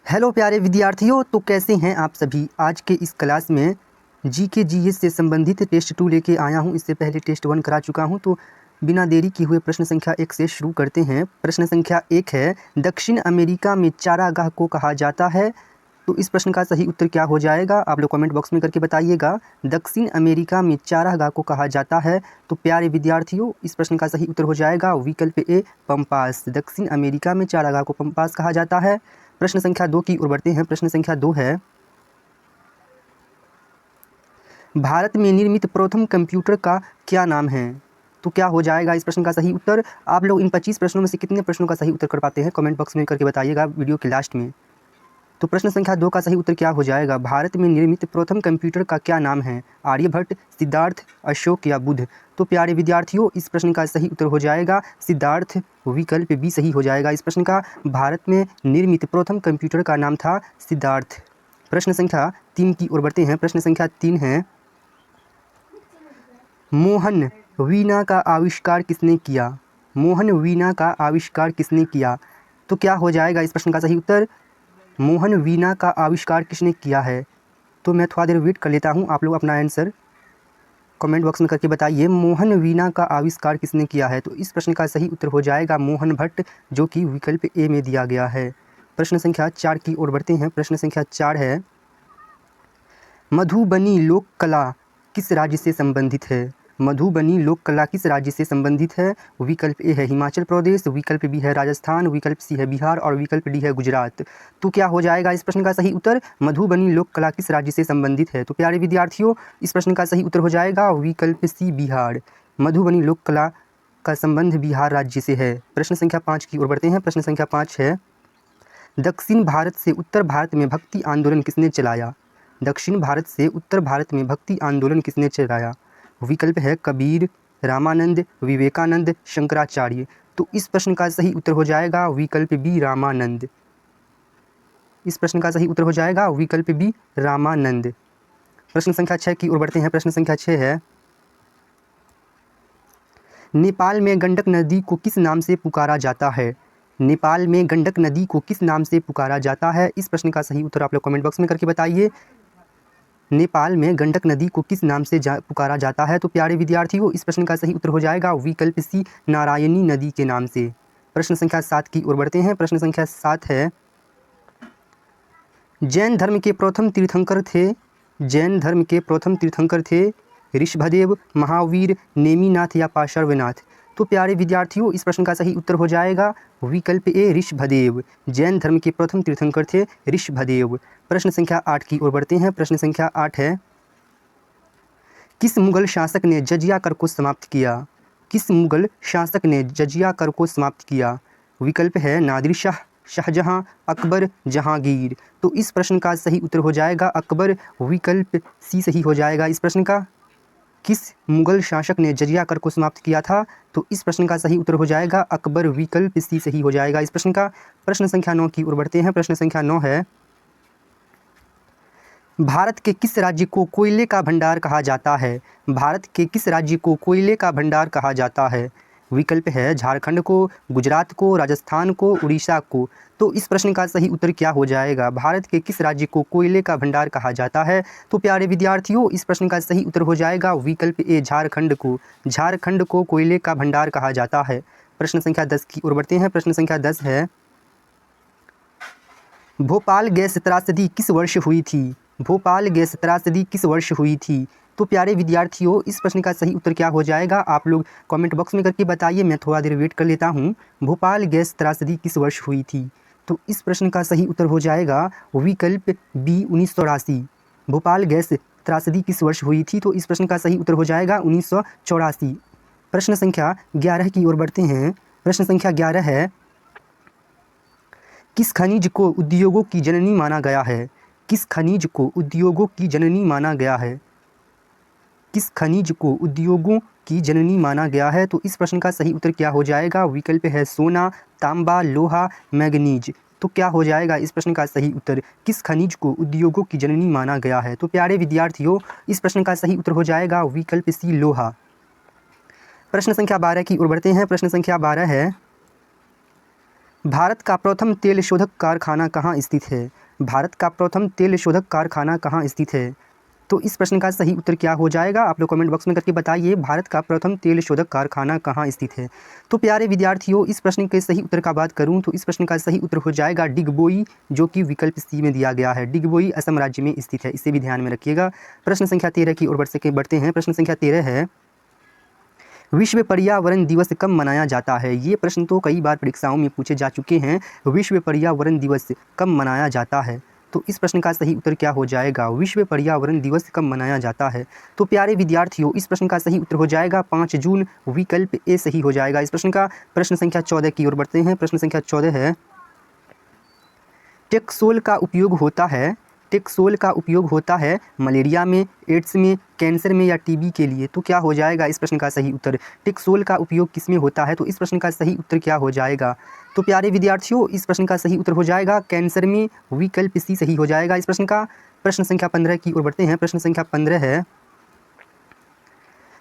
Hello प्यारे विद्यार्थियों, तो कैसे हैं आप सभी। आज के इस क्लास में जीके जीएस से संबंधित टेस्ट 2 लेके आया हूं। इससे पहले टेस्ट 1 करा चुका हूं, तो बिना देरी किए हुए प्रश्न संख्या 1 से शुरू करते हैं। प्रश्न संख्या 1 है, दक्षिण अमेरिका में चारागाह को कहा जाता है। तो इस प्रश्न का सही उत्तर क्या हो जाएगा, आप लोग कमेंट बॉक्स में करके बताइएगा। दक्षिण अमेरिका में चारागाह को कहा जाता है। तो प्यारे विद्यार्थियों, इस प्रश्न का सही उत्तर हो जाएगा विकल्प ए, पंपास। दक्षिण अमेरिका में चारागाह को पंपास कहा जाता है। प्रश्न संख्या 2 की ओर बढ़ते हैं। प्रश्न संख्या 2 है, भारत में निर्मित प्रथम कंप्यूटर का क्या नाम है। तो क्या हो जाएगा इस प्रश्न का सही उत्तर। आप लोग इन 25 प्रश्नों में से कितने प्रश्नों का सही उत्तर कर पाते हैं, कमेंट बॉक्स में करके बताइएगा वीडियो के लास्ट में। तो प्रश्न संख्या 2 का सही उत्तर क्या हो जाएगा, भारत में निर्मित प्रथम कंप्यूटर का क्या नाम है। आर्यभट्ट, सिद्धार्थ, अशोक या बुध। तो प्यारे विद्यार्थियों, इस प्रश्न का सही उत्तर हो जाएगा सिद्धार्थ। विकल्प बी सही हो जाएगा इस प्रश्न का। भारत में निर्मित प्रथम कंप्यूटर का नाम था सिद्धार्थ। प्रश्न संख्या 3 की ओर बढ़ते हैं। प्रश्न संख्या 3 है, मोहन वीणा का आविष्कार किसने किया। मोहन वीणा का आविष्कार किसने किया। तो क्या हो जाएगा इस प्रश्न का सही उत्तर, मोहन वीणा का आविष्कार किसने किया है। तो मैं थोड़ा देर वेट कर लेता हूँ, आप लोग अपना आंसर कमेंट बॉक्स में करके बताइए। मोहन वीणा का आविष्कार किसने किया है। तो इस प्रश्न का सही उत्तर हो जाएगा मोहन भट्ट, जो कि विकल्प ए में दिया गया है। प्रश्न संख्या 4 की ओर बढ़ते हैं। प्रश्न संख्या 4 है, मधुबनी लोक कला किस राज्य से संबंधित है। मधुबनी लोक कला किस राज्य से संबंधित है। विकल्प ए है हिमाचल प्रदेश, विकल्प बी है राजस्थान, विकल्प सी है बिहार और विकल्प डी है गुजरात। तो क्या हो जाएगा इस प्रश्न का सही उत्तर, मधुबनी लोक कला किस राज्य से संबंधित है। तो प्यारे विद्यार्थियों, इस प्रश्न का सही उत्तर हो जाएगा विकल्प सी बिहार। मधुबनी लोक कला का संबंध बिहार राज्य से है। प्रश्न संख्या 5 की ओर बढ़ते हैं। प्रश्न संख्या 5 है, दक्षिण भारत से उत्तर भारत में भक्ति आंदोलन किसने चलाया। दक्षिण भारत से उत्तर भारत में भक्ति आंदोलन किसने चलाया। विकल्प है कबीर, रामानंद, विवेकानंद, शंकराचार्य। तो इस प्रश्न का सही उत्तर हो जाएगा विकल्प बी, रामानंद। इस प्रश्न का सही उत्तर हो जाएगा विकल्प बी, रामानंद। प्रश्न संख्या 6 की ओर बढ़ते हैं। प्रश्न संख्या 6 है, नेपाल में गंडक नदी को किस नाम से पुकारा जाता है। नेपाल में गंडक नदी को किस नाम से पुकारा जाता है। इस प्रश्न का सही उत्तर आप लोग कमेंट बॉक्स में करके बताइए। नेपाल में गंडक नदी को किस नाम से पुकारा जाता है। तो प्यारे विद्यार्थियों, इस प्रश्न का सही उत्तर हो जाएगा विकल्प सी, नारायणी नदी के नाम से। प्रश्न संख्या 7 की ओर बढ़ते हैं। प्रश्न संख्या 7 है, जैन धर्म के प्रथम तीर्थंकर थे। जैन धर्म के प्रथम तीर्थंकर थे ऋषभदेव, महावीर, नेमिनाथ या पार्श्वनाथ। तो प्यारे विद्यार्थियों, इस प्रश्न का सही उत्तर हो जाएगा विकल्प ए, ऋषभदेव। जैन धर्म के प्रथम तीर्थंकर थे ऋषभदेव। प्रश्न संख्या 8 की ओर बढ़ते हैं। प्रश्न संख्या 8 है, किस मुगल शासक ने जजिया कर को समाप्त किया। किस मुगल शासक ने जजिया कर को समाप्त किया। विकल्प है नादिर शाह, शाहजहां, अकबर, जहांगीर। तो इस प्रश्न का सही उत्तर हो जाएगा अकबर। विकल्प सी सही हो जाएगा इस प्रश्न का। किस मुगल शासक ने जजिया कर को समाप्त किया था। तो इस प्रश्न का सही उत्तर हो जाएगा अकबर। विकल्प सी सही हो जाएगा इस प्रश्न का। प्रश्न संख्या 9 की ओर बढ़ते हैं। प्रश्न संख्या 9 है, भारत के किस राज्य को कोयले का भंडार कहा जाता है। भारत के किस राज्य को कोयले का भंडार कहा जाता है। विकल्प है झारखंड को, गुजरात को, राजस्थान को, उड़ीसा को। तो इस प्रश्न का सही उत्तर क्या हो जाएगा, भारत के किस राज्य को कोयले का भंडार कहा जाता है। तो प्यारे विद्यार्थियों, इस प्रश्न का सही उत्तर हो जाएगा विकल्प ए, झारखंड को। झारखंड को कोयले का भंडार कहा जाता है। प्रश्न संख्या 10 की ओर बढ़ते हैं। प्रश्न संख्या 10 है, भोपाल गैस त्रासदी किस वर्ष हुई थी। भोपाल गैस त्रासदी किस वर्ष हुई थी। तो प्यारे विद्यार्थियों, इस प्रश्न का सही उत्तर क्या हो जाएगा, आप लोग कमेंट बॉक्स में करके बताइए। मैं थोड़ा देर वेट कर लेता हूँ। भोपाल गैस त्रासदी किस वर्ष हुई थी। तो इस प्रश्न का सही उत्तर हो जाएगा विकल्प बी, 1984। भोपाल गैस त्रासदी किस वर्ष हुई थी। तो इस प्रश्न का सही उत्तर हो जाएगा 1984। प्रश्न संख्या 11 की ओर बढ़ते हैं। प्रश्न संख्या 11 है, किस खनिज को उद्योगों की जननी माना गया है। किस खनिज को उद्योगों की जननी माना गया है। किस खनिज को उद्योगों की जननी माना गया है। तो इस प्रश्न का सही उत्तर क्या हो जाएगा, विकल्प है सोना, तांबा, लोहा, मैग्नीज। तो क्या हो जाएगा इस प्रश्न का सही उत्तर, किस खनिज को उद्योगों की जननी माना गया है। तो प्यारे विद्यार्थियों, इस प्रश्न का सही उत्तर हो जाएगा विकल्प सी, लोहा। प्रश्न संख्या 12 की ओर बढ़ते हैं। प्रश्न संख्या 12 है, भारत का प्रथम तेल शोधक कारखाना कहाँ स्थित है? भारत का प्रथम तेल शोधक कारखाना कहाँ स्थित है? तो इस प्रश्न का सही उत्तर क्या हो जाएगा? आप लोग कमेंट बॉक्स में करके बताइए, भारत का प्रथम तेल शोधक कारखाना कहाँ स्थित है? तो प्यारे विद्यार्थियों, इस प्रश्न के सही उत्तर का बात करूँ तो इस प्रश्न का सही उत्तर हो जाएगा डिगबोई, जो कि विकल्प सी में दिया गया है। डिगबोई असम राज्य में स्थित है, इसे भी ध्यान में रखिएगा। प्रश्न संख्या 13 की ओर बढ़ते हैं। प्रश्न संख्या 13 है, विश्व पर्यावरण दिवस कब मनाया जाता है? ये प्रश्न तो कई बार परीक्षाओं में पूछे जा चुके हैं। विश्व पर्यावरण दिवस कब मनाया जाता है? तो इस प्रश्न का सही उत्तर क्या हो जाएगा? विश्व पर्यावरण दिवस कब मनाया जाता है? तो प्यारे विद्यार्थियों, इस प्रश्न का सही उत्तर हो जाएगा 5 जून, विकल्प ए सही हो जाएगा इस प्रश्न का। प्रश्न संख्या 14 की ओर बढ़ते हैं। प्रश्न संख्या 14 है, टेक्सोल का उपयोग होता है मलेरिया में, एड्स में, कैंसर में या टीबी के लिए? तो क्या हो जाएगा इस प्रश्न का सही उत्तर? टेक्सोल का उपयोग किस में होता है? तो इस प्रश्न का सही उत्तर क्या हो जाएगा? तो प्यारे विद्यार्थियों, इस प्रश्न का सही उत्तर हो जाएगा कैंसर में, विकल्प सी सही हो जाएगा इस प्रश्न का। प्रश्न संख्या 15 की ओर बढ़ते हैं। प्रश्न संख्या 15 है,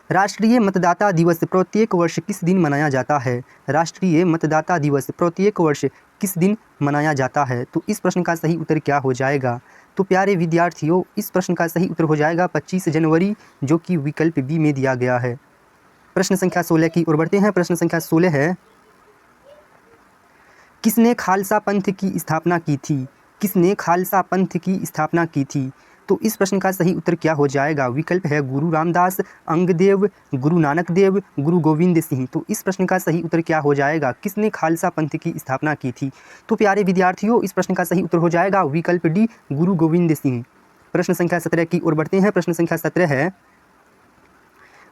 राष्ट्रीय मतदाता दिवस प्रत्येक वर्ष किस दिन मनाया जाता है? राष्ट्रीय मतदाता दिवस प्रत्येक वर्ष किस दिन मनाया जाता है? तो इस प्रश्न का सही उत्तर क्या हो जाएगा? तो प्यारे विद्यार्थियों, इस प्रश्न का सही उत्तर हो जाएगा 25 जनवरी, जो कि विकल्प बी में दिया गया है। प्रश्न संख्या 16 की ओर बढ़ते हैं। प्रश्न संख्या 16 है, किसने खालसा पंथ की स्थापना की थी? किसने खालसा पंथ की स्थापना की थी? तो इस प्रश्न का सही उत्तर क्या हो जाएगा? विकल्प है गुरु रामदास, अंगदेव, गुरु नानक देव, गुरु गोविंद सिंह। तो इस प्रश्न का सही उत्तर क्या हो जाएगा? किसने खालसा पंथ की स्थापना की थी? तो प्यारे विद्यार्थियों, इस प्रश्न का सही उत्तर हो जाएगा विकल्प डी, गुरु गोविंद सिंह। प्रश्न संख्या 17 की ओर बढ़ते हैं। प्रश्न संख्या 17 है,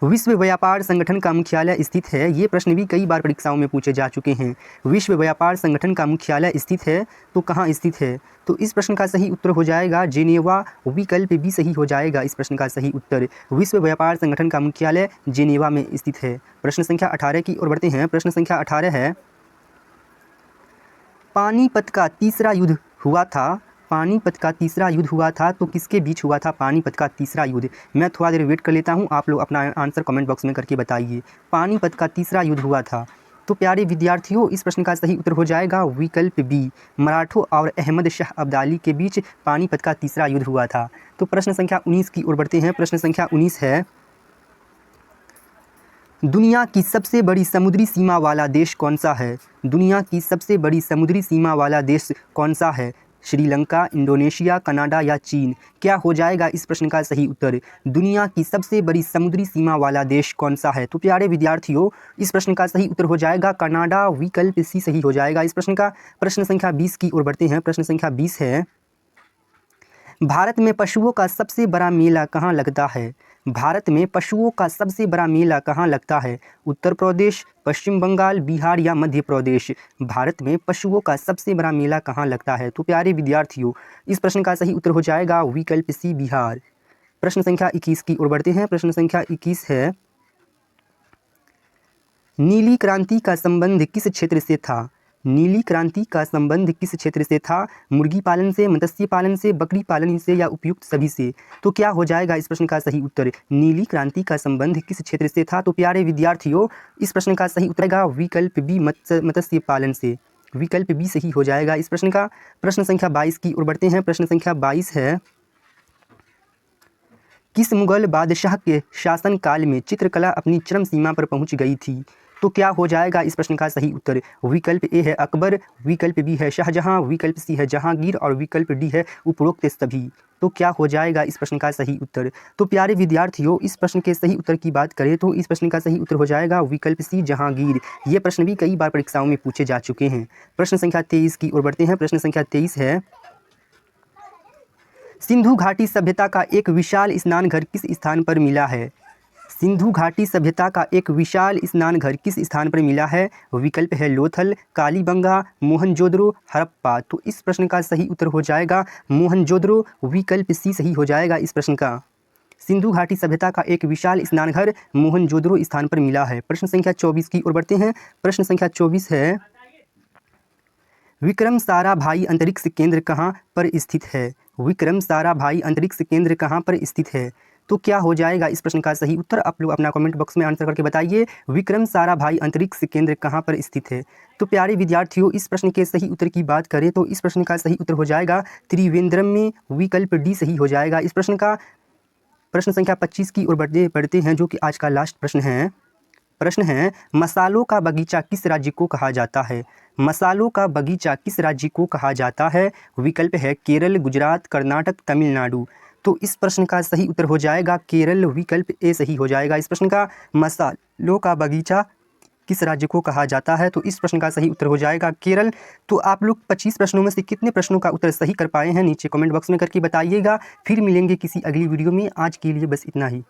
विश्व व्यापार संगठन का मुख्यालय स्थित है? ये प्रश्न भी कई बार परीक्षाओं में पूछे जा चुके हैं। विश्व व्यापार संगठन का मुख्यालय स्थित है, तो कहाँ स्थित है? तो इस प्रश्न का सही उत्तर हो जाएगा जेनेवा, विकल्प भी सही हो जाएगा इस प्रश्न का सही उत्तर। विश्व व्यापार संगठन का मुख्यालय जेनेवा में स्थित है। प्रश्न संख्या 18 की ओर बढ़ते हैं। प्रश्न संख्या 18 है, पानीपत का तीसरा युद्ध हुआ था? पानीपत का तीसरा युद्ध हुआ था तो किसके बीच हुआ था पानीपत का तीसरा युद्ध? मैं थोड़ा देर वेट कर लेता हूं, आप लोग अपना आंसर कमेंट बॉक्स में करके बताइए। पानीपत का तीसरा युद्ध हुआ था, तो प्यारे विद्यार्थियों, इस प्रश्न का सही उत्तर हो जाएगा विकल्प बी, मराठों और अहमद शाह अब्दाली के बीच पानीपत का तीसरा युद्ध हुआ था। तो प्रश्न संख्या 19 की ओर बढ़ते हैं। प्रश्न संख्या 19 है, दुनिया की सबसे बड़ी समुद्री सीमा वाला देश कौन सा है? दुनिया की सबसे बड़ी समुद्री सीमा वाला देश कौन सा है? श्रीलंका, इंडोनेशिया, कनाडा या चीन? क्या हो जाएगा इस प्रश्न का सही उत्तर? दुनिया की सबसे बड़ी समुद्री सीमा वाला देश कौन सा है? तो प्यारे विद्यार्थियों, इस प्रश्न का सही उत्तर हो जाएगा कनाडा, विकल्प सी सही हो जाएगा इस प्रश्न का। प्रश्न संख्या 20 की ओर बढ़ते हैं। प्रश्न संख्या 20 है, भारत में पशुओं का सबसे बड़ा मेला कहाँ लगता है? भारत में पशुओं का सबसे बड़ा मेला कहाँ लगता है? उत्तर प्रदेश, पश्चिम बंगाल, बिहार या मध्य प्रदेश? भारत में पशुओं का सबसे बड़ा मेला कहाँ लगता है? तो प्यारे विद्यार्थियों, इस प्रश्न का सही उत्तर हो जाएगा विकल्प सी, बिहार। प्रश्न संख्या 21 की ओर बढ़ते हैं। प्रश्न संख्या 21 है, नीली क्रांति का संबंध किस क्षेत्र से था? नीली क्रांति का संबंध किस क्षेत्र से था? मुर्गी पालन से, मत्स्य पालन से, बकरी पालन से या उपयुक्त सभी से? तो क्या हो जाएगा इस प्रश्न का सही उत्तर? नीली क्रांति का संबंध किस क्षेत्र से था? तो प्यारे विद्यार्थियों, इस प्रश्न का सही उत्तर है विकल्प बी, मत्स्य पालन से। विकल्प बी सही हो जाएगा इस प्रश्न का। प्रश्न संख्या 22 की ओर बढ़ते हैं। प्रश्न संख्या 22 है, किस मुगल बादशाह के शासनकाल में चित्रकला अपनी चरम सीमा पर पहुंच गई थी? तो क्या हो जाएगा इस प्रश्न का सही उत्तर? विकल्प ए है अकबर, विकल्प बी है शाहजहां, विकल्प सी है जहांगीर और विकल्प डी है उपरोक्त सभी। तो क्या हो जाएगा इस प्रश्न का सही उत्तर? तो प्यारे विद्यार्थियों, इस प्रश्न के सही उत्तर की बात करें तो इस प्रश्न का सही उत्तर हो जाएगा विकल्प सी, जहांगीर। ये प्रश्न भी कई बार परीक्षाओं में पूछे जा चुके हैं। प्रश्न संख्या 23 की ओर बढ़ते हैं। प्रश्न संख्या 23 है, सिंधु घाटी सभ्यता का एक विशाल स्नानघर किस स्थान पर मिला है? सिंधु घाटी सभ्यता का एक विशाल स्नानघर किस स्थान पर मिला है? विकल्प है लोथल, कालीबंगा, मोहनजोदड़ो, हड़प्पा। तो इस प्रश्न का सही उत्तर हो जाएगा मोहनजोदड़ो, विकल्प सी सही हो जाएगा इस प्रश्न का। सिंधु घाटी सभ्यता का एक विशाल स्नानघर मोहनजोदड़ो स्थान पर मिला है। प्रश्न संख्या 24 की ओर बढ़ते हैं। प्रश्न संख्या 24 है, विक्रम साराभाई अंतरिक्ष केंद्र कहाँ पर स्थित है? विक्रम साराभाई अंतरिक्ष केंद्र कहाँ पर स्थित है? तो क्या हो जाएगा इस प्रश्न का सही उत्तर? आप लोग अपना कमेंट बॉक्स में आंसर करके बताइए। विक्रम साराभाई अंतरिक्ष केंद्र कहाँ पर स्थित है? तो प्यारे विद्यार्थियों, इस प्रश्न के सही उत्तर की बात करें तो इस प्रश्न का सही उत्तर हो जाएगा त्रिवेंद्रम में। विकल्प डी सही हो जाएगा। इस प्रश्न का प्रश्न संख्या 25 की ओर बढ़ते हैं, जो कि आज का लास्ट प्रश्न है मसालों का बगीचा किस राज्य को कहा जाता है? मसालों का बगीचा किस राज्य को कहा जाता है? विकल्प है केरल, गुजरात, कर्नाटक, तमिलनाडु। तो इस प्रश्न का सही उत्तर हो जाएगा केरल। विकल्प ए सही हो जाएगा। इस प्रश्न का मसालों का बगीचा किस राज्य को कहा जाता है? तो इस प्रश्न का सही उत्तर हो जाएगा केरल। तो आप लोग 25 प्रश्नों में से कितने प्रश्नों का उत्तर सही कर पाए हैं नीचे कमेंट बॉक्स में करके बताइएगा। फिर मिलेंगे किसी अगली वीडियो में। आज के लिए बस इतना ही।